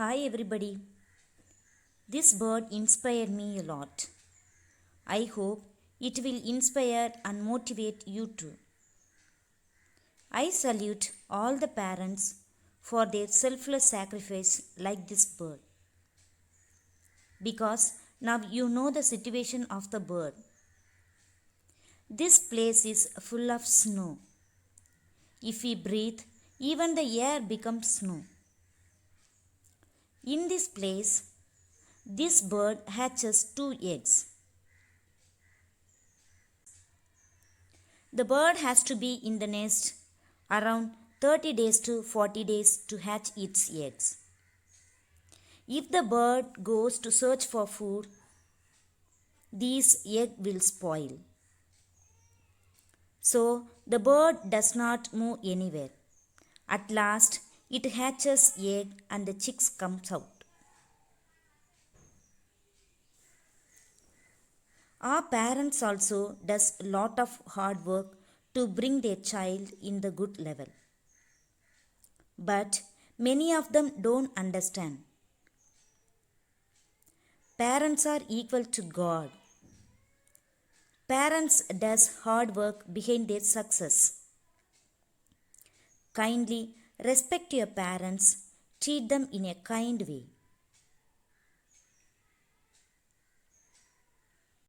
Hi everybody. This bird inspired me a lot. I hope it will inspire and motivate you too. I salute all the parents for their selfless sacrifice like this bird. Because now you know the situation of the bird. This place is full of snow. If we breathe, even the air becomes snow. In this place, this bird hatches two eggs. The bird has to be in the nest around 30 days to 40 days to hatch its eggs. If the bird goes to search for food, these eggs will spoil. So the bird does not move anywhere. At last, it hatches egg and the chicks comes out. Our parents also does a lot of hard work to bring their child in the good level. But many of them don't understand. Parents are equal to God. Parents does hard work behind their success. Kindly respect your parents, treat them in a kind way.